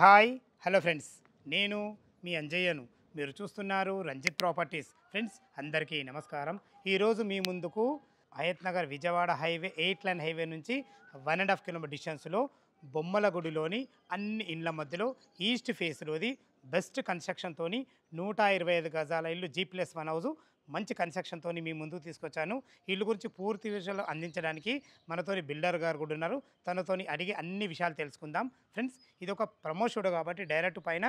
Hi hello friends, నేను మీ అంజయ్యను. మీరు చూస్తున్నారు రంజిత్ ప్రాపర్టీస్. ఫ్రెండ్స్ అందరికీ నమస్కారం. ఈరోజు మీ ముందుకు Hayat Nagar Vijayawada highway 8 line highway నుంచి 1.5 కిలోమీటర్ డిస్టెన్స్లో బొమ్మలగుడిలోని అన్ని ఇండ్ల మధ్యలో ఈస్ట్ ఫేస్లోది బెస్ట్ కన్స్ట్రక్షన్తోని 125 గజాల ఇల్లు G+1 హౌస్ మంచి కన్స్ట్రక్షన్తోని మీ ముందుకు తీసుకొచ్చాను. ఈ ఇల్లు గురించి పూర్తి విషయాలు అందించడానికి మనతోని బిల్డర్ గారు కూడా ఉన్నారు. తనతోని అడిగి అన్ని విషయాలు తెలుసుకుందాం. ఫ్రెండ్స్, ఇది ఒక ప్రమోషన్ కాబట్టి డైరెక్ట్ పైన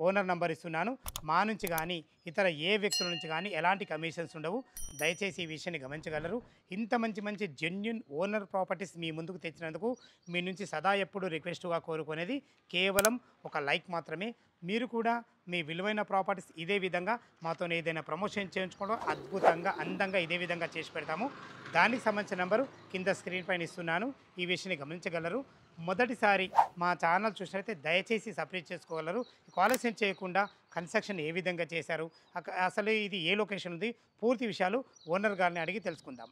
ఓనర్ నంబర్ ఇస్తున్నాను. మా నుంచి కానీ ఇతర ఏ వ్యక్తుల నుంచి కానీ ఎలాంటి కమిషన్స్ ఉండవు. దయచేసి ఈ విషయాన్ని గమనించగలరు. ఇంత మంచి జెన్యున్ ఓనర్ ప్రాపర్టీస్ మీ ముందుకు తెచ్చినందుకు మీ నుంచి సదా ఎప్పుడు రిక్వెస్ట్గా కోరుకునేది కేవలం ఒక లైక్ మాత్రమే. మీరు కూడా మీ విలువైన ప్రాపర్టీస్ ఇదే విధంగా మాతో ఏదైనా ప్రమోషన్ చేయించుకోవడం అద్భుతంగా అందంగా ఇదే విధంగా చేసి పెడతాము. దానికి సంబంధించిన నెంబరు కింద స్క్రీన్ పైన ఇస్తున్నాను. ఈ విషయాన్ని గమనించగలరు. మొదటిసారి మా ఛానల్ చూసినట్లయితే దయచేసి సబ్స్క్రైబ్ చేసుకోగలరు. ఆలస్యం చేయకుండా కన్స్ట్రక్షన్ ఏ విధంగా చేశారు, అసలు ఇది ఏ లొకేషన్ ఉంది, పూర్తి విషయాలు ఓనర్ గారిని అడిగి తెలుసుకుందాం.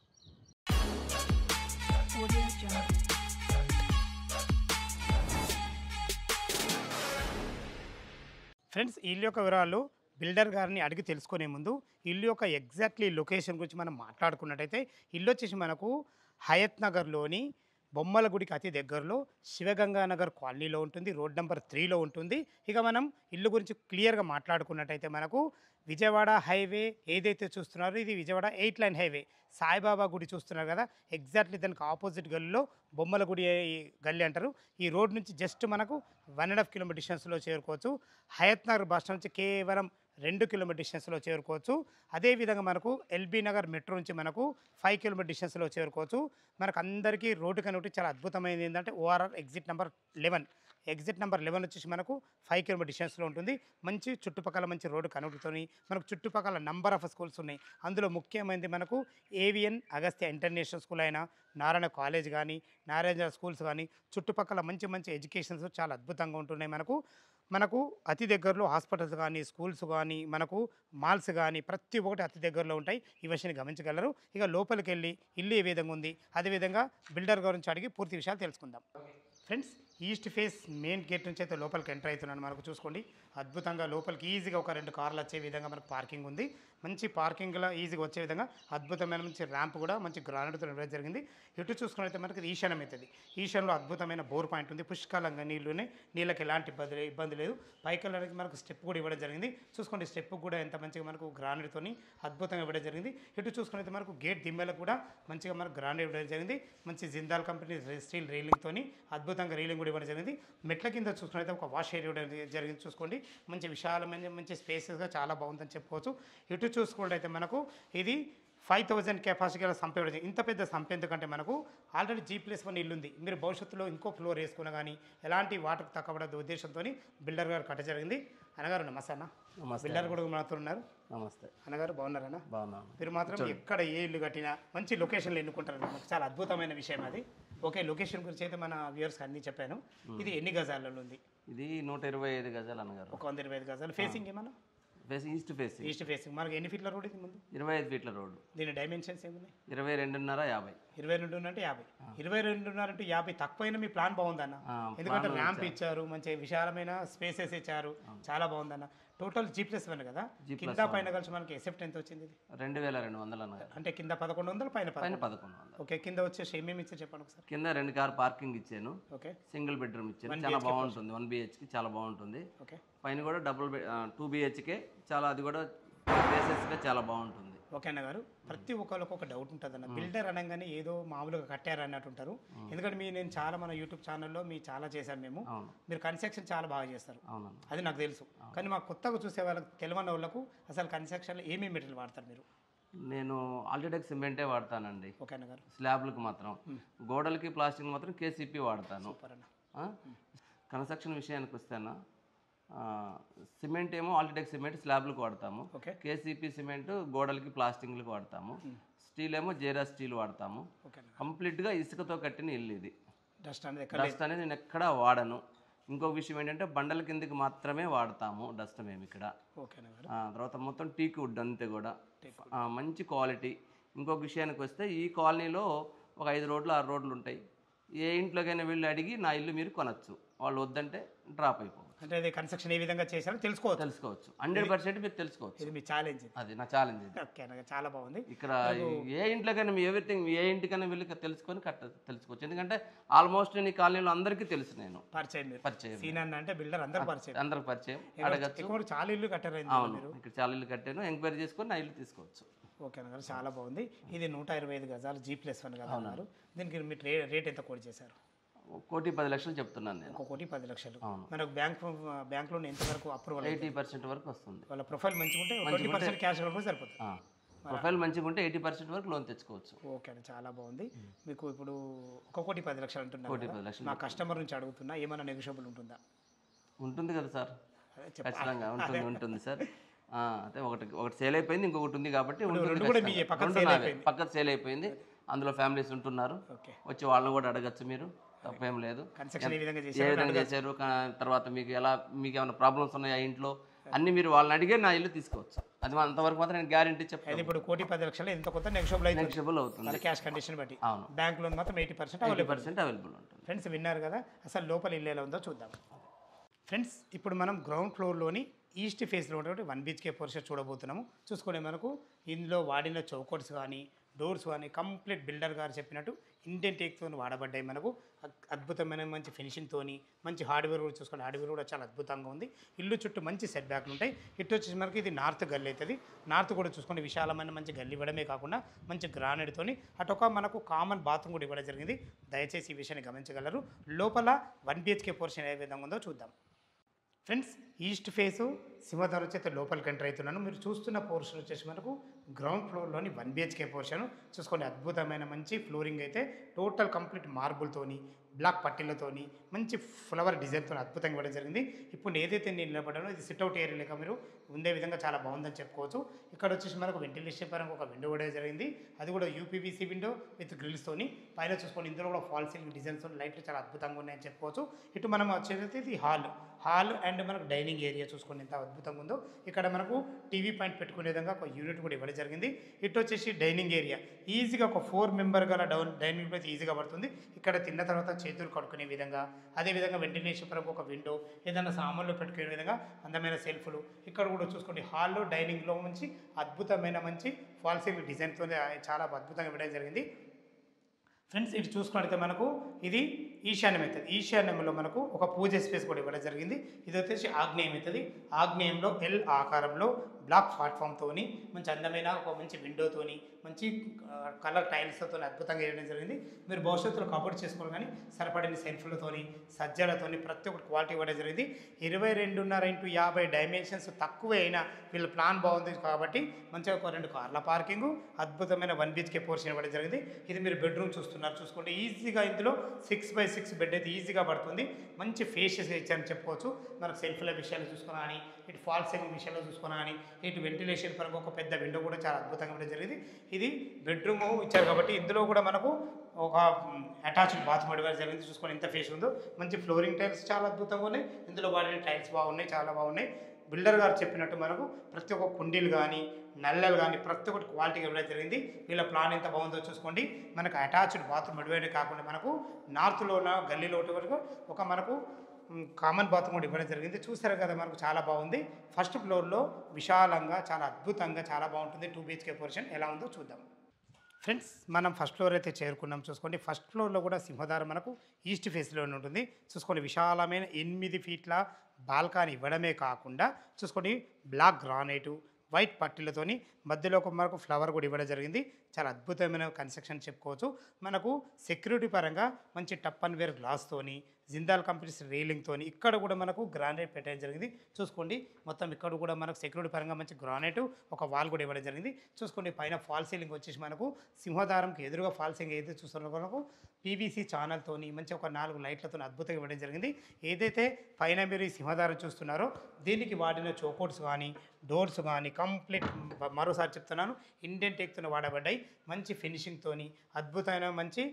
ఫ్రెండ్స్, ఇల్లు యొక్క వివరాలు బిల్డర్ గారిని అడిగి తెలుసుకునే ముందు ఇల్లు యొక్క ఎగ్జాక్ట్లీ లొకేషన్ గురించి మనం మాట్లాడుకున్నట్టయితే ఇల్లు వచ్చేసి మనకు హయత్ నగర్లోని బొమ్మల గుడికి అతి దగ్గరలో శివగంగానగర్ కాలనీలో ఉంటుంది. రోడ్ నెంబర్ 3లో ఉంటుంది. ఇక మనం ఇల్లు గురించి క్లియర్గా మాట్లాడుకున్నట్టయితే మనకు విజయవాడ హైవే ఏదైతే చూస్తున్నారో ఇది విజయవాడ 8 లైన్ హైవే. సాయిబాబా గుడి చూస్తున్నారు కదా, ఎగ్జాక్ట్లీ దానికి ఆపోజిట్ గల్లీలో బొమ్మల గుడి గల్లీ అంటారు. ఈ రోడ్ నుంచి జస్ట్ మనకు 1.5 కిలోమీటర్ డిస్టెన్స్లో చేరుకోవచ్చు. హయత్ నగర్ బస్ స్టాండ్ నుంచి కేవలం 2 కిలోమీటర్ డిస్టెన్స్లో చేరుకోవచ్చు. అదేవిధంగా మనకు ఎల్బీ నగర్ మెట్రో నుంచి మనకు 5 కిలోమీటర్ డిస్టెన్స్లో చేరుకోవచ్చు. మనకు అందరికీ రోడ్డు కనెక్ట్ చాలా అద్భుతమైనది ఏంటంటే ORR exit number 11. Exit number 11 వచ్చేసి మనకు 5 కిలోమీటర్ డిస్టెన్స్లో ఉంటుంది. మంచి చుట్టుపక్కల మంచి రోడ్డు కనెక్ట్తోని మనకు చుట్టుపక్కల నంబర్ ఆఫ్ స్కూల్స్ ఉన్నాయి. అందులో ముఖ్యమైనది మనకు ఏవిఎన్ అగస్త్య ఇంటర్నేషనల్ స్కూల్ అయినా, నారాయణ కాలేజ్ కానీ, నారాయణ స్కూల్స్ కానీ చుట్టుపక్కల మంచి ఎడ్యుకేషన్స్ చాలా అద్భుతంగా ఉంటున్నాయి. మనకు అతి దగ్గరలో హాస్పిటల్స్ కానీ, స్కూల్స్ కానీ, మనకు మాల్స్ కానీ ప్రతి ఒక్కటి అతి దగ్గరలో ఉంటాయి. ఈ విషయాన్ని గమనించగలరు. ఇక లోపలికి వెళ్ళి ఇల్లు ఏ విధంగా ఉంది, అదేవిధంగా బిల్డర్ గురించి అడిగి పూర్తి విషయాలు తెలుసుకుందాం. Friends, east face main gate నుంచి అయితే లోపలికి ఎంటర్ అవుతున్నాను. మనకు చూసుకోండి, అద్భుతంగా లోపలికి ఈజీగా ఒక 2 కార్లు వచ్చే విధంగా మనకు పార్కింగ్ ఉంది. మంచి పార్కింగ్లో ఈజీగా వచ్చే విధంగా అద్భుతమైన మంచి ర్యాంప్ కూడా మంచి గ్రానైట్తో ఇవ్వడం జరిగింది. ఇటు చూసుకున్నట్లయితే మనకి ఈశాన్యం అవుతుంది. ఈశాన్యంలో అద్భుతమైన బోర్ పాయింట్ ఉంది. పుష్కలంగా నీళ్ళకి ఎలాంటి ఇబ్బంది లేదు. పైకి వెళ్ళడానికి మనకు స్టెప్ కూడా ఇవ్వడం జరిగింది. చూసుకోండి, స్టెప్ కూడా ఎంత మంచిగా మనకు గ్రానైట్తో అద్భుతంగా ఇవ్వడం జరిగింది. ఇటు చూసుకున్నట్లయితే మనకు గేట్ దిమ్మలకు కూడా మంచిగా మనకు గ్రానైట్ ఇవ్వడం జరిగింది. మంచి జిందాల్ కంపెనీ స్టీల్ రీలింగ్తో అద్భుతంగా రీలింగ్ కూడా ఇవ్వడం జరిగింది. మెట్ల కింద చూసుకున్నట్లయితే ఒక వాష్ ఏరియా ఇవ్వడం జరిగింది. చూసుకోండి, మంచి విశాలమైన మంచి స్పేసెస్గా చాలా బాగుందని చెప్పుకోవచ్చు. ఇటు చూసుకున్నట్టయితే మనకు ఇది 5000 కెపాసిటీ గల సంప ఇవ్వడం. ఇంత పెద్ద సంప ఎందుకంటే మనకు ఆల్రెడీ G+1 ఇల్లు ఉంది. మీరు భవిష్యత్తులో ఇంకో ఫ్లోర్ వేసుకున్నా కానీ ఎలాంటి వాటర్ తక్కబడదు ఉద్దేశంతో బిల్డర్ గారు కట్ట జరిగింది. అన్నగారు నమస్తే అన్న. బిల్డర్ కూడా మనతో ఉన్నారు. నమస్తే అన్నగారు, బాగున్నారన్న? బాగున్నాను. మీరు మాత్రం ఎక్కడ ఏ ఇల్లు కట్టినా మంచి లొకేషన్లో ఎన్నుకుంటారు. మనకు చాలా అద్భుతమైన విషయం అది. ఓకే, లొకేషన్ గురించి అయితే మన వ్యూవర్స్ అన్ని చెప్పాను. ఇది ఎన్ని గజాలలో ఉంది? ఇది 125 గజాలు అన్నగారు. ఒక 125 గజాలు. ఫేసింగ్ ఏమన్నా? East facing. East facing. మనకు ఎన్ని ఫీట్ల రోడ్ ఇది ముందు? 25 ఫీట్ల రోడ్డు. దీని డైమెన్షన్స్ ఏమున్నాయి? 22.5 50. 22 అంటే 50. 22.5 అంటే 50 తక్కువైనా మీ ప్లాన్ బాగుందన్న. ఎందుకంటే ర్యాంప్ ఇచ్చారు, మంచి విశాలమైన స్పేసెస్ ఇచ్చారు, చాలా బాగుందన్న. టోటల్ G+1 కదా, కింద పైన కలిసి మనకి ఎసెప్ట్ ఎంత వచ్చింది? 2200 అన్నగారు. అంటే కింద 1100, పైన 1100. ఓకే, కింద వచ్చేసి ఏమేమి ఇచ్చారు చెప్పండి ఒకసారి. కింద 2 కార్ పార్కింగ్ ఇచ్చాను. ఓకే, సింగిల్ బెడ్రూమ్ ఇచ్చాను. చాలా బాగుంటుంది. 1 BHK చాలా బాగుంటుంది. ఓకే, పైన కూడా 2 BHK చాలా, అది కూడా స్పేసెస్గా చాలా బాగుంటుంది. ఓకే అన్న గారు, ప్రతి ఒక్కరికి ఒక డౌట్ ఉంటుంది అన్న. బిల్డర్ అనగానే ఏదో మామూలుగా కట్టారు అన్నట్టు ఉంటారు. ఎందుకంటే నేను చాలా మన యూట్యూబ్ ఛానల్లో చాలా చేశాను మేము. మీరు కన్స్ట్రక్షన్ చాలా బాగా చేస్తారు, అది నాకు తెలుసు. కానీ మా కొత్తగా చూసే వాళ్ళకి తెలియని వాళ్ళకు అసలు కన్స్ట్రక్షన్లో ఏమేమి మెటీరియల్ వాడతారు మీరు? నేను ఆల్రెడీ సిమెంటే వాడతానండి. ఓకే అన్న గారు. స్లాబ్లకు మాత్రం, గోడలకి ప్లాస్టింగ్ మాత్రం KCP వాడతాను. సూపర్ అన్న. కన్స్ట్రక్షన్ విషయానికి వస్తేనా, సిమెంట్ ఏమో ఆల్టిటెక్ సిమెంట్ స్లాబ్లకు వాడతాము. KCP సిమెంట్ గోడలకి ప్లాస్టింగ్లకు వాడతాము. స్టీల్ ఏమో జేరా స్టీల్ వాడతాము. కంప్లీట్గా ఇసుకతో కట్టిన ఇల్లు ఇది. డస్ట్ అనేది నేను ఎక్కడా వాడను. ఇంకొక విషయం ఏంటంటే బండల కిందకి మాత్రమే వాడతాము డస్ట్ మేము ఇక్కడ. తర్వాత మొత్తం టీక్ వుడ్ అంతే కూడా మంచి క్వాలిటీ. ఇంకొక విషయానికి వస్తే ఈ కాలనీలో ఒక 5 రోడ్లు 6 రోడ్లు ఉంటాయి. ఏ ఇంట్లోకైనా వెళ్ళి అడిగి నా ఇల్లు మీరు కొనచ్చు. వాళ్ళు వద్దంటే డ్రాప్ అయిపోవచ్చు. అంటే అది కన్స్ట్రక్షన్ ఏ విధంగా చేశారో తెలుసుకోవచ్చు 100% మీరు తెలుసుకోవచ్చు. ఇది మీ ఛాలెంజ్, అది నా ఛాలెంజ్. ఓకే, చాలా బాగుంది. ఇక్కడ ఏ ఇంట్లోకైనా మీ ఎవ్రీథింగ్ ఏ ఇంటికైనా వెళ్ళి తెలుసుకొని తెలుసుకోవచ్చు. ఎందుకంటే ఆల్మోస్ట్ నేను ఈ కాలనీలో అందరికీ తెలుసు, నేను పరిచయం సీన్ అన్న అంటే బిల్డర్ అందరికి పరిచయం, అడగచ్చు. చాలా ఇల్లు కట్టారు. అవును, ఇక్కడ చాలా ఇల్లు కట్టాను, ఎంక్వైరీ చేసుకొని నా ఇల్లు తీసుకోవచ్చు. ఓకే అన్న, చాలా బాగుంది. ఇది 125 గజాలు G+1 కదా అన్నారు. దీనికి మీరు రేట్ ఎంత కోట్ చేశారు? 1,10,00,000 చెప్తున్నాను నేను. 1,10,00,000. మనకు బ్యాంక్ లోన్ ఎంత వరకు అప్రూవల్? 80% వరకు వస్తుంది. వాళ్ళ ప్రొఫైల్ మంచిగా ఉంటే 20% క్యాష్ కూడా సరిపోతుంది. ప్రొఫైల్ మంచిగా ఉంటే 80% వరకు లోన్ తెచ్చుకోవచ్చు. ఓకే అండి, చాలా బాగుంది. మీకు ఇప్పుడు 1,10,00,000 అంటున్నారు. నా కస్టమర్ నుంచి అడుగుతున్నా, ఏమైనా నెగోషియబుల్ ఉంటుందా? ఉంటుంది కదా సార్, ఖచ్చితంగా ఉంటుంది సార్. అయితే ఒకటి సేల్ అయిపోయింది, ఇంకొకటి ఉంది కాబట్టి పక్కన సేల్ అయిపోయింది. అందులో ఫ్యామిలీస్ ఉంటున్నారు, వచ్చి వాళ్ళని కూడా అడగచ్చు మీరు, తప్పేం లేదు. ఏ విధంగా చేశారు, తర్వాత మీకు ఏమైనా ప్రాబ్లమ్స్ ఉన్నాయా ఇంట్లో, అన్ని మీరు వాళ్ళని అడిగే నా ఇల్లు తీసుకోవచ్చు. అది అంతవరకు మాత్రం నేను గ్యారంటీ చెప్తాను. ఇప్పుడు 1,10,00,000 ఎంత కొత్త నెగోషియబుల్ అవుతుంది క్యాష్ కండిషన్ బట్టి. అవును, బ్యాంక్ లోన్ మాత్రం 80% అవైలబుల్ ఉంటుంది. ఫ్రెండ్స్ విన్నారు కదా, అసలు లోపల ఇల్లు ఎలా ఉందో చూద్దాం. ఫ్రెండ్స్ ఇప్పుడు మనం గ్రౌండ్ ఫ్లోర్లోని ఈస్ట్ ఫేస్లో ఉన్నటువంటి 1 BHK పోర్షన్ చూడబోతున్నాము. చూసుకునే మనకు ఇందులో వాడిన చౌకోట్స్ కానీ డోర్స్ కానీ కంప్లీట్ బిల్డర్ గారు చెప్పినట్టు ఇండియన్ టేక్తో వాడబడ్డాయి. మనకు అద్భుతమైన మంచి ఫినిషింగ్తో మంచి హార్డ్వేర్ కూడా చూసుకోండి, హార్డ్వేర్ కూడా చాలా అద్భుతంగా ఉంది. ఇల్లు చుట్టూ మంచి సెట్ బ్యాక్లు ఉంటాయి. ఇటు వచ్చేసి మనకి ఇది నార్త్ గల్లీ అవుతుంది. నార్త్ కూడా చూసుకోండి, విశాలమైన మంచి గల్లీ ఇవ్వడమే కాకుండా మంచి గ్రానైట్తోని అటొక మనకు కామన్ బాత్రూమ్ కూడా ఇవ్వడం జరిగింది. దయచేసి ఈ విషయాన్ని గమనించగలరు. లోపల 1 BHK పోర్షన్ ఏ విధంగా ఉందో చూద్దాం. ఫ్రెండ్స్ ఈస్ట్ ఫేసు సింహద్వారం చేత లోపలికి ఎంటర్ అవుతున్నాను. మీరు చూస్తున్న పోర్షన్ వచ్చేసి మనకు గ్రౌండ్ ఫ్లోర్లోని 1 BHK పోర్షన్ చూసుకోండి. అద్భుతమైన మంచి ఫ్లోరింగ్ అయితే టోటల్ కంప్లీట్ మార్బుల్తోని బ్లాక్ పట్టీలతోని మంచి ఫ్లవర్ డిజైన్తో అద్భుతంగా ఇవ్వడం జరిగింది. ఇప్పుడు ఏదైతే నేను నిలబడ్డానో ఇది సిట్అవుట్ ఏరియా లేక మీరు ఉండే విధంగా చాలా బాగుందని చెప్పుకోవచ్చు. ఇక్కడ వచ్చేసి మనకు వెంటిలేషన్ పరంగా ఒక విండో కూడా జరిగింది. అది కూడా UPVC విండో విత్ గ్రిల్స్తోని. పైన చూసుకోండి, ఇందులో కూడా ఫాల్ సీలింగ్ డిజైన్స్ లైట్లు చాలా అద్భుతంగా ఉన్నాయని చెప్పుకోవచ్చు. ఇటు మనం వచ్చేది ఇది హాల్ అండ్ మనకు డైనింగ్ ఏరియా చూసుకోండి ఎంత అద్భుతంగా ఉందో. ఇక్కడ మనకు టీవీ పాయింట్ పెట్టుకునే విధంగా ఒక యూనిట్ కూడా ఇవ్వడం జరిగింది. ఇటు వచ్చేసి డైనింగ్ ఏరియా ఈజీగా ఒక 4 మెంబర్ గల డైనింగ్ ప్లేస్ ఈజీగా పడుతుంది. ఇక్కడ తిన్న తర్వాత చేతులు కడుక్కునే విధంగా, అదేవిధంగా వెంటిలేషన్ పరంగా ఒక విండో, ఏదైనా సామాన్లు పెట్టుకునే విధంగా అందమైన సెల్ఫ్లు. ఇక్కడ కూడా చూసుకోండి, హాల్లో డైనింగ్లో మంచి అద్భుతమైన మంచి ఫాల్ సీలింగ్ డిజైన్తో చాలా అద్భుతంగా ఇవ్వడం జరిగింది. ఫ్రెండ్స్ ఇటు చూసుకున్నట్లయితే మనకు ఇది ఈశాన్యం అవుతుంది. ఈశాన్యంలో మనకు ఒక పూజ స్పేస్ కూడా ఇవ్వడం జరిగింది. ఇది వచ్చేసి ఆగ్నేయం అవుతుంది. ఆగ్నేయంలో L ఆకారంలో బ్లాక్ ప్లాట్ఫామ్తోని మంచి అందమైన ఒక మంచి విండోతోని మంచి కలర్ టైల్స్తో అద్భుతంగా వేయడం జరిగింది. మీరు భవిష్యత్తులో కబోర్డ్ చేసుకోవాలి కానీ సరిపడిన సెల్ఫ్లతోని సజ్జలతోని ప్రతి ఒక్కటి క్వాలిటీ ఇవ్వడం జరిగింది. 22.5 x 50 డైమెన్షన్స్ తక్కువే అయినా వీళ్ళ ప్లాన్ బాగుంది కాబట్టి మంచిగా ఒక 2 కార్ల పార్కింగ్, అద్భుతమైన 1 BHK పోర్షన్ ఇవ్వడం జరిగింది. ఇది మీరు బెడ్రూమ్ చూస్తున్నారు, చూసుకోండి ఈజీగా ఇందులో 6x6 బెడ్ అయితే ఈజీగా పడుతుంది. మంచి ఫేషియస్ ఇచ్చారని చెప్పుకోవచ్చు. మనకు సెల్ఫ్ల విషయాలు చూసుకున్నా కానీ, ఇటు ఫాల్ సీలింగ్ విషయాల్లో చూసుకున్నా కానీ, ఇటు వెంటిలేషన్ పరంగా ఒక పెద్ద విండో కూడా చాలా అద్భుతంగా ఇవ్వడం జరిగింది. ఇది బెడ్రూమ్ ఇచ్చారు కాబట్టి ఇందులో కూడా మనకు ఒక అటాచ్డ్ బాత్రూమ్ ఇవ్వడం జరిగింది. చూసుకొని ఎంత ఫేస్ ఉందో. మంచి ఫ్లోరింగ్ టైల్స్ చాలా అద్భుతంగా ఉన్నాయి. ఇందులో వాడిన టైల్స్ బాగున్నాయి, చాలా బాగున్నాయి. బిల్డర్ గారు చెప్పినట్టు మనకు ప్రతి ఒక్క కుండీలు కానీ నల్లలు కానీ ప్రతి ఒక్కటి క్వాలిటీగా ఇవ్వడం జరిగింది. వీళ్ళ ప్లాన్ ఎంత బాగుందో చూసుకోండి. మనకు అటాచ్డ్ బాత్రూమ్ ఇవ్వడమే కాకుండా మనకు నార్త్లో ఉన్న గల్లీలో వరకు ఒక మనకు కామన్ బాత్రూమ్ కూడా ఇవ్వడం జరిగింది. చూసారు కదా, మనకు చాలా బాగుంది. ఫస్ట్ ఫ్లోర్లో విశాలంగా చాలా అద్భుతంగా చాలా బాగుంటుంది. 2 BHK పోర్షన్ ఎలా ఉందో చూద్దాం. ఫ్రెండ్స్ మనం ఫస్ట్ ఫ్లోర్ అయితే చేరుకున్నాం. చూసుకోండి, ఫస్ట్ ఫ్లోర్లో కూడా సింహద్వారం మనకు ఈస్ట్ ఫేస్లోనే ఉంటుంది. చూసుకోండి, విశాలమైన 8 ఫీట్ల బాల్కనీ ఇవ్వడమే కాకుండా చూసుకోండి బ్లాక్ గ్రానైటు వైట్ పట్టీలతోని మధ్యలో ఒక మనకు ఫ్లవర్ కూడా ఇవ్వడం జరిగింది. చాలా అద్భుతమైన కన్స్ట్రక్షన్ చెప్పుకోవచ్చు. మనకు సెక్యూరిటీ పరంగా మంచి టప్ అండ్ వేర్ గ్లాస్తోని జిందాల్ కంపెనీస్ రీలింగ్తోని ఇక్కడ కూడా మనకు గ్రానైట్ పెట్టడం జరిగింది. చూసుకోండి, మొత్తం ఇక్కడ కూడా మనకు సెక్యూరిటీ పరంగా మంచి గ్రానైట్ ఒక వాల్ కూడా ఇవ్వడం జరిగింది. చూసుకోండి, పైన ఫాల్ సీలింగ్ వచ్చేసి మనకు సింహద్వారంకి ఎదురుగా ఫాల్ సీలింగ్ ఏదైతే చూస్తున్నారో మనకు PVC ఛానల్తోని మంచి ఒక 4 లైట్లతో అద్భుతంగా ఇవ్వడం జరిగింది. ఏదైతే పైన మీరు ఈ సింహద్వారం చూస్తున్నారో దీనికి వాడిన చోకోట్స్ కానీ డోర్స్ కానీ కంప్లీట్ మరోసారి చెప్తున్నాను ఇండియన్ టేక్తో వాడబడ్డాయి. మంచి ఫినిషింగ్తోని అద్భుతమైన మంచి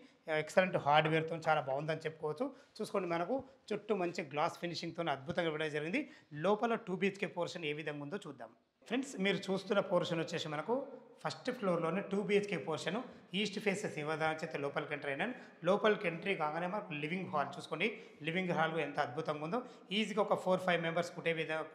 ఎక్సలెంట్ హార్డ్వేర్తో చాలా బాగుందని చెప్పుకోవచ్చు. చూసుకోండి, మనకు చుట్టూ మంచి గ్లాస్ ఫినిషింగ్తో అద్భుతంగా ఇవ్వడం జరిగింది. లోపల 2 BHK పోర్షన్ ఏ విధంగా ఉందో చూద్దాం. ఫ్రెండ్స్ మీరు చూస్తున్న పోర్షన్ వచ్చేసి మనకు ఫస్ట్ ఫ్లోర్లోనే 2 BHK పోర్షన్ ఈస్ట్ ఫేసెస్ ఇవ్వదాని చేత లోపలికి ఎంటర్ అయినాను. లోపలికి ఎంట్రీ కాగానే మనకు లివింగ్ హాల్ చూసుకోండి. లివింగ్ హాల్ ఎంత అద్భుతంగా ఉందో, ఈజీగా ఒక 4-5 మెంబర్స్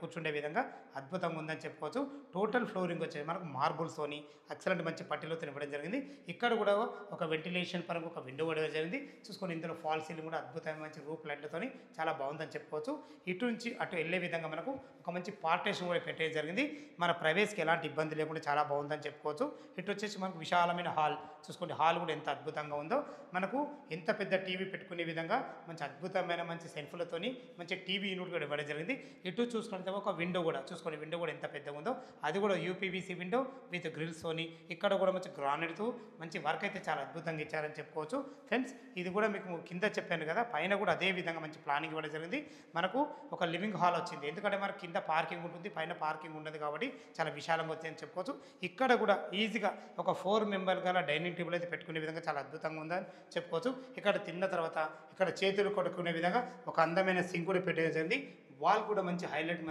కూర్చుండే విధంగా అద్భుతంగా ఉందని చెప్పుకోవచ్చు. టోటల్ ఫ్లోరింగ్ వచ్చేది మనకు మార్బుల్స్తోని ఎక్సలెంట్ మంచి పట్టిలతో ఇవ్వడం జరిగింది. ఇక్కడ కూడా ఒక వెంటిలేషన్ పరంగా ఒక విండో కూడా జరిగింది. చూసుకొని ఇందులో ఫాల్ సీలింగ్ కూడా అద్భుతమైన మంచి రూప్ లైట్లతోని చాలా బాగుందని చెప్పుకోవచ్చు. ఇటు నుంచి అటు వెళ్ళే విధంగా మనకు ఒక మంచి పార్టేషన్ కూడా పెట్టే జరిగింది. మన ప్రైవేస్కి ఎలాంటి ఇబ్బంది లేకుండా చాలా బాగుందని చెప్పుకోవచ్చు. ఇటు వచ్చేసి మనకు విశాలమైన హాల్ చూసుకోండి. హాల్ కూడా ఎంత అద్భుతంగా ఉందో, మనకు ఎంత పెద్ద టీవీ పెట్టుకునే విధంగా మంచి అద్భుతమైన మంచి సెల్ఫ్లతోని మంచి టీవీ యూనిట్ కూడా ఇవ్వడం జరిగింది. ఇటు చూసుకుంటే ఒక విండో కూడా చూసుకోండి. విండో కూడా ఎంత పెద్దగా ఉందో, అది కూడా యూపీవీసీ విండో విత్ గ్రిల్స్తోని. ఇక్కడ కూడా మంచి గ్రానైట్తో మంచి వర్క్ అయితే చాలా అద్భుతంగా ఇచ్చారని చెప్పుకోవచ్చు. ఫ్రెండ్స్ ఇది కూడా మీకు కింద చెప్పాను కదా, పైన కూడా అదే విధంగా మంచి ప్లానింగ్ ఇవ్వడం జరిగింది. మనకు ఒక లివింగ్ హాల్ వచ్చింది, ఎందుకంటే మనకి కింద పార్కింగ్ ఉంటుంది, పైన పార్కింగ్ ఉండదు కాబట్టి చాలా విశాలంగా వచ్చిందని చెప్పుకోవచ్చు. ఇక్కడ కూడా ఈజీగా ఒక 4 మెంబర్ గల డైనింగ్ టేబుల్ అయితే పెట్టుకునే విధంగా చాలా అద్భుతంగా ఉందని చెప్పుకోవచ్చు. ఇక్కడ తిన్న తర్వాత ఇక్కడ చేతులు కొట్టుకునే విధంగా ఒక అందమైన సింక్ కూడా పెట్టడం జరిగింది. వాల్ కూడా మంచి హైలైట్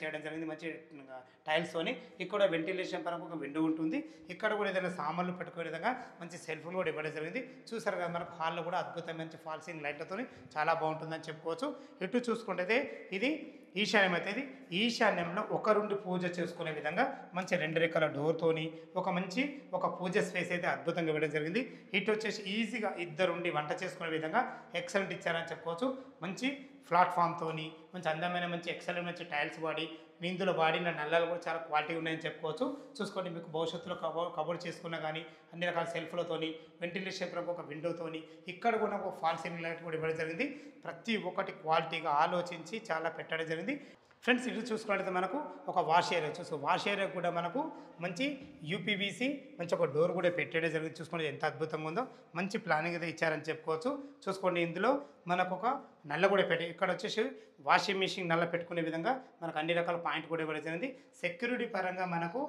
చేయడం జరిగింది మంచి టైల్స్తోని. ఇక్కడ వెంటిలేషన్ పరంగా ఒక విండో ఉంటుంది. ఇక్కడ కూడా ఏదైనా సామాన్లు పెట్టుకునే విధంగా మంచి సెల్ఫ్లు కూడా ఇవ్వడం జరిగింది. చూసారు కదా, మనకు హాల్లో కూడా అద్భుతమైన మంచి ఫాల్ సీలింగ్ లైట్లతో చాలా బాగుంటుందని చెప్పుకోవచ్చు. ఇటు చూసుకుంటే ఇది ఈశాన్యం అయితే, ఇది ఈశాన్యంలో ఒకరుండి పూజ చేసుకునే విధంగా మంచి 2 రెక్కల డోర్తోని ఒక పూజ స్పేస్ అయితే అద్భుతంగా ఇవ్వడం జరిగింది. ఇటు వచ్చేసి ఈజీగా ఇద్దరుండి వంట చేసుకునే విధంగా ఎక్సలెంట్ ఇచ్చారని చెప్పుకోవచ్చు. మంచి ప్లాట్ఫామ్తోని మంచి అందమైన మంచి ఎక్సలెంట్ మంచి టైల్స్ వాడి ఇందులో వాడిన నల్లలు కూడా చాలా క్వాలిటీ ఉన్నాయని చెప్పుకోవచ్చు. చూసుకోండి, మీకు భవిష్యత్తులో కబోర్డ్ చేసుకున్నా కానీ అన్ని రకాల సెల్ఫ్లతోని వెంటిలేషన్ పరంగా ఒక విండోతోని ఇక్కడ కూడా ఒక ఫాల్ సీలింగ్ లైట్ కూడా ఇవ్వడం జరిగింది. ప్రతి ఒక్కటి క్వాలిటీగా ఆలోచించి చాలా పెట్టడం జరిగింది. ఫ్రెండ్స్ ఇటు చూసుకున్నట్లయితే మనకు ఒక వాష్ ఏరియా వాష్ ఏరియా కూడా మనకు మంచి యూపీవీసీ మంచి ఒక డోర్ కూడా పెట్టడం జరిగింది. చూసుకోండి ఎంత అద్భుతంగా ఉందో, మంచి ప్లానింగ్ అయితే ఇచ్చారని చెప్పుకోవచ్చు. చూసుకోండి, ఇందులో మనకు ఒక నల్ల కూడా ఇక్కడ వచ్చేసి వాషింగ్ మిషన్ నల్ల పెట్టుకునే విధంగా మనకు అన్ని రకాల పాయింట్ కూడా ఇవ్వడం జరిగింది. సెక్యూరిటీ పరంగా మనకు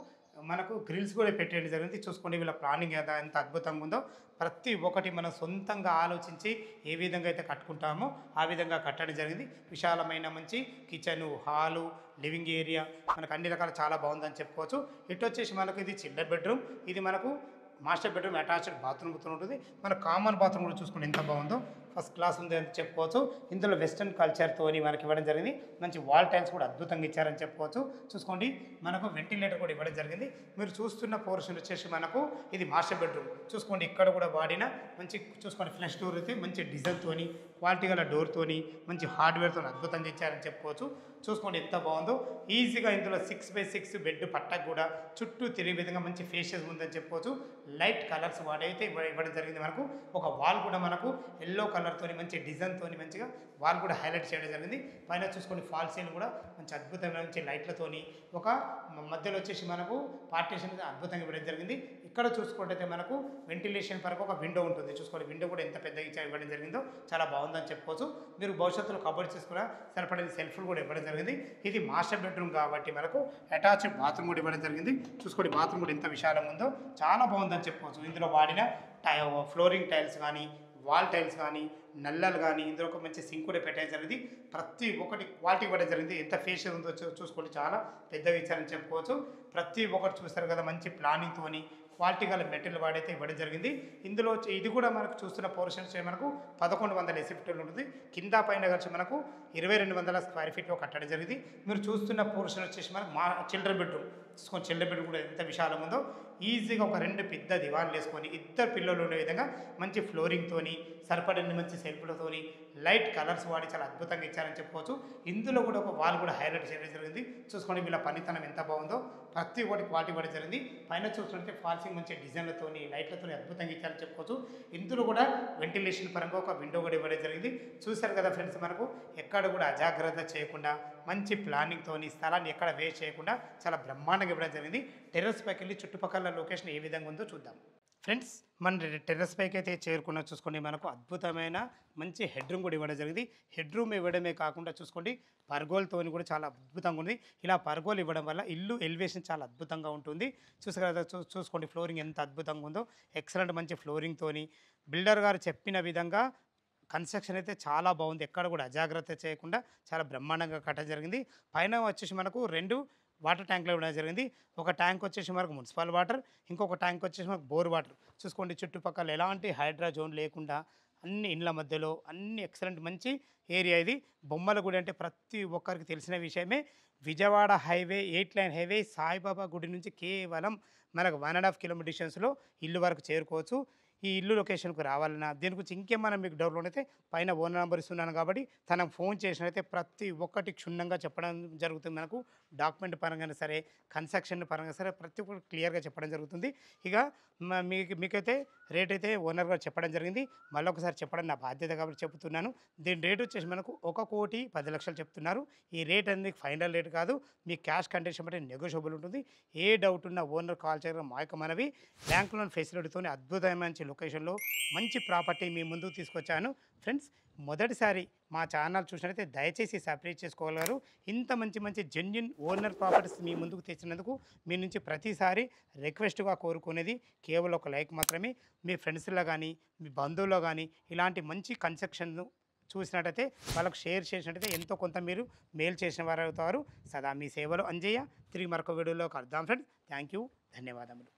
గ్రిల్స్ కూడా పెట్టడం జరిగింది. చూసుకోండి వీళ్ళ ప్లానింగ్ ఎంత అద్భుతంగా ఉందో. ప్రతి ఒక్కటి మనం సొంతంగా ఆలోచించి ఏ విధంగా అయితే కట్టుకుంటామో ఆ విధంగా కట్టడం జరిగింది. విశాలమైన మంచి కిచెను, హాలు, లివింగ్ ఏరియా మనకు అన్ని రకాల చాలా బాగుందని చెప్పుకోవచ్చు. ఇటు వచ్చేసి మనకు ఇది చిల్డ్రన్ బెడ్రూమ్, ఇది మనకు మాస్టర్ బెడ్రూమ్ అటాచ్డ్ బాత్రూమ్తో ఉంటుంది. మన కామన్ బాత్రూమ్ కూడా చూసుకుంటే ఎంత బాగుందో, ఫస్ట్ క్లాస్ ఉంది అని చెప్పుకోవచ్చు. ఇందులో వెస్ట్రన్ కల్చర్తో మనకి ఇవ్వడం జరిగింది. మంచి వాల్ టైల్స్ కూడా అద్భుతంగా ఇచ్చారని చెప్పుకోవచ్చు. చూసుకోండి, మనకు వెంటిలేటర్ కూడా ఇవ్వడం జరిగింది. మీరు చూస్తున్న పోర్షన్ వచ్చేసి మనకు ఇది మాస్టర్ బెడ్రూమ్. చూసుకోండి, ఇక్కడ కూడా వాడిన మంచి చూసుకోండి ఫ్లష్ డోర్ అయితే మంచి డిజైన్తోని క్వాలిటీ గల డోర్తోని మంచి హార్డ్వేర్తో అద్భుతంగా ఇచ్చారని చెప్పుకోవచ్చు. చూసుకోండి ఎంత బాగుందో. ఈజీగా ఇందులో 6x6 బెడ్ పట్టకు కూడా చుట్టూ తిరిగే విధంగా మంచి ఫేషియస్ ఉందని చెప్పుకోవచ్చు. లైట్ కలర్స్ వాడైతే ఇవ్వడం జరిగింది. మనకు ఒక వాల్ కూడా మనకు ఎల్లో కలర్తో మంచి డిజైన్తో మంచిగా వాల్ కూడా హైలైట్ చేయడం జరిగింది. పైన చూసుకొని ఫాల్ సీలింగ్ కూడా మంచి అద్భుతమైన మంచి లైట్లతోని ఒక మధ్యలో వచ్చేసి మనకు పార్టీషన్ అద్భుతంగా ఇవ్వడం జరిగింది. ఇక్కడ చూసుకుంటే మనకు వెంటిలేషన్ పరకు ఒక విండో ఉంటుంది. చూసుకోండి, విండో కూడా ఎంత పెద్దగా ఇవ్వడం జరిగిందో చాలా బాగుందని చెప్పుకోవచ్చు. మీరు భవిష్యత్తులో కబోర్డ్ చేసుకున్న సరిపడిన సెల్ఫ్లు కూడా ఇవ్వడం జరిగింది. ఇది మాస్టర్ బెడ్రూమ్ కాబట్టి మనకు అటాచ్డ్ బాత్రూమ్ కూడా ఇవ్వడం జరిగింది. చూసుకోండి, బాత్రూమ్ కూడా ఎంత విశాలంగా ఉందో చాలా బాగుందని చెప్పుకోవచ్చు. ఇందులో వాడిన ఫ్లోరింగ్ టైల్స్ కానీ వాల్ టైల్స్ కానీ నల్లలు కానీ ఇందులో ఒక మంచి సింక్ కూడా పెట్టడం జరిగింది. ప్రతి ఒక్కటి క్వాలిటీ ఇవ్వడం జరిగింది. ఎంత ఫేషియల్ ఉందో చూసుకోండి, చాలా పెద్దగా ఇచ్చారని చెప్పుకోవచ్చు. ప్రతి ఒక్కటి చూస్తారు కదా, మంచి ప్లానింగ్తోని క్వాలిటీ గల మెటీరియల్ వాడైతే ఇవ్వడం జరిగింది. ఇందులో ఇది కూడా మనకు చూస్తున్న పోర్షన్స్ మనకు 1100 ఎస్ఎఫ్టీలు ఉంటుంది. కింద పైన కలిసి మనకు 2200 స్క్వేర్ ఫీట్లో కట్టడం జరిగింది. మీరు చూస్తున్న పోర్షన్ వచ్చేసి మనకు చిల్డ్రన్ బెడ్రూమ్. చూసుకొని చిల్డ్రన్ బెడ్రూమ్ కూడా ఎంత విశాలంగా ఉందో. ఈజీగా ఒక 2 పెద్ద దివాన్లు వేసుకొని 2 పిల్లలు ఉండే విధంగా మంచి ఫ్లోరింగ్తోని సరిపడిన మంచి సెల్ఫ్లతోని లైట్ కలర్స్ వాడి చాలా అద్భుతంగా ఇచ్చారని చెప్పుకోవచ్చు. ఇందులో కూడా ఒక వాల్ కూడా హైలైట్ చేయడం జరిగింది. చూసుకోండి వీళ్ళ పనితనం ఎంత బాగుందో. ప్రతి ఒక్కటి క్వాలిటీ ఇవ్వడం జరిగింది. పైన చూసుకుంటే ఫాల్సింగ్ మంచి డిజైన్లతోని లైట్లతోని అద్భుతంగా ఇచ్చారని చెప్పుకోవచ్చు. ఇందులో కూడా వెంటిలేషన్ పరంగా ఒక విండో కూడా ఇవ్వడం జరిగింది. చూశారు కదా ఫ్రెండ్స్, మనకు ఎక్కడ కూడా అజాగ్రత్త చేయకుండా మంచి ప్లానింగ్తోని స్థలాన్ని ఎక్కడ వేస్ట్ చేయకుండా చాలా బ్రహ్మాండంగా ఇవ్వడం జరిగింది. టెర్రస్ పైకి వెళ్ళి చుట్టుపక్కల లొకేషన్ ఏ విధంగా ఉందో చూద్దాం. ఫ్రెండ్స్, మన టెర్రస్ పైకి అయితే చేరుకున్న చూసుకోండి, మనకు అద్భుతమైన మంచి హెడ్ రూమ్ కూడా ఇవ్వడం జరిగింది. హెడ్ రూమ్ ఇవ్వడమే కాకుండా చూసుకోండి పర్గోల్తోని కూడా చాలా అద్భుతంగా ఉంది. ఇలా పర్గోలు ఇవ్వడం వల్ల ఇల్లు ఎలివేషన్ చాలా అద్భుతంగా ఉంటుంది. చూసుకోండి ఫ్లోరింగ్ ఎంత అద్భుతంగా ఉందో. ఎక్సలెంట్ మంచి ఫ్లోరింగ్తోని బిల్డర్ గారు చెప్పిన విధంగా కన్స్ట్రక్షన్ అయితే చాలా బాగుంది. ఎక్కడ కూడా అజాగ్రత్త చేయకుండా చాలా బ్రహ్మాండంగా కట్టడం జరిగింది. పైన వచ్చేసి మనకు 2 వాటర్ ట్యాంక్లో ఇవ్వడం జరిగింది. ఒక ట్యాంక్ వచ్చేసి మనకు మున్సిపల్ వాటర్, ఇంకొక ట్యాంక్ వచ్చేసి మనకు బోర్ వాటర్. చూసుకోండి చుట్టుపక్కల ఎలాంటి హైడ్రా జోన్ లేకుండా అన్ని ఇండ్ల మధ్యలో అన్ని ఎక్సలెంట్ మంచి ఏరియా ఇది. బొమ్మలగుడి అంటే ప్రతి ఒక్కరికి తెలిసిన విషయమే. Vijayawada highway 8 line highway Saibaba గుడి నుంచి కేవలం మనకు 1.5 కిలోమీటర్ డిస్టెన్స్లో ఇల్లు వరకు చేరుకోవచ్చు. ఈ ఇల్లు లొకేషన్‌కు రావాలన్నా దీని గురించి ఇంకేమైనా మీకు డౌట్‌లు అయితే పైన ఓనర్ నంబర్ ఇస్తున్నాను కాబట్టి తనకు ఫోన్ చేసినైతే ప్రతి ఒక్కటి క్షుణ్ణంగా చెప్పడం జరుగుతుంది. మనకు డాక్యుమెంట్ పరంగానే సరే, కన్స్ట్రక్షన్ పరంగా సరే ప్రతి ఒక్కటి క్లియర్‌గా చెప్పడం జరుగుతుంది. ఇక మీకైతే రేట్ అయితే ఓనర్ గారు చెప్పడం జరిగింది. మళ్ళొకసారి చెప్పడం నా బాధ్యత కాబట్టి చెప్తున్నాను. దీని రేట్ వచ్చేసి మనకు 1,10,00,000 చెప్తున్నారు. ఈ రేట్ అనేది ఫైనల్ రేట్ కాదు. మీ క్యాష్ కండిషన్ బట్టి నెగోషియబుల్ ఉంటుంది. ఏ డౌట్ ఉన్నా ఓనర్ కాల్ చేయడం మా యొక్క మనవి. బ్యాంక్ లోన్ ఫెసిలిటీతోని అద్భుతమైన లొకేషన్లో మంచి ప్రాపర్టీ మీ ముందుకు తీసుకొచ్చాను. ఫ్రెండ్స్, మొదటిసారి మా ఛానల్ చూసినట్లయితే దయచేసి సబ్స్క్రైబ్ చేసుకోగలరు. ఇంత మంచి మంచి జెన్యూన్ ఓనర్ ప్రాపర్టీస్ మీ ముందుకు తెచ్చినందుకు మీ నుంచి ప్రతిసారి రిక్వెస్ట్గా కోరుకునేది కేవలం ఒక లైక్ మాత్రమే. మీ ఫ్రెండ్స్లో కానీ మీ బంధువుల్లో కానీ ఇలాంటి మంచి కన్స్ట్రక్షన్ చూసినట్టయితే వాళ్ళకు షేర్ చేసినట్టయితే ఎంతో కొంత మీరు మేలు చేసిన వారు అవుతారు. సదా మీ సేవలో అంజయ్య. తిరిగి మరొక వీడియోలో కలుద్దాం ఫ్రెండ్స్. థ్యాంక్ యూ, ధన్యవాదములు.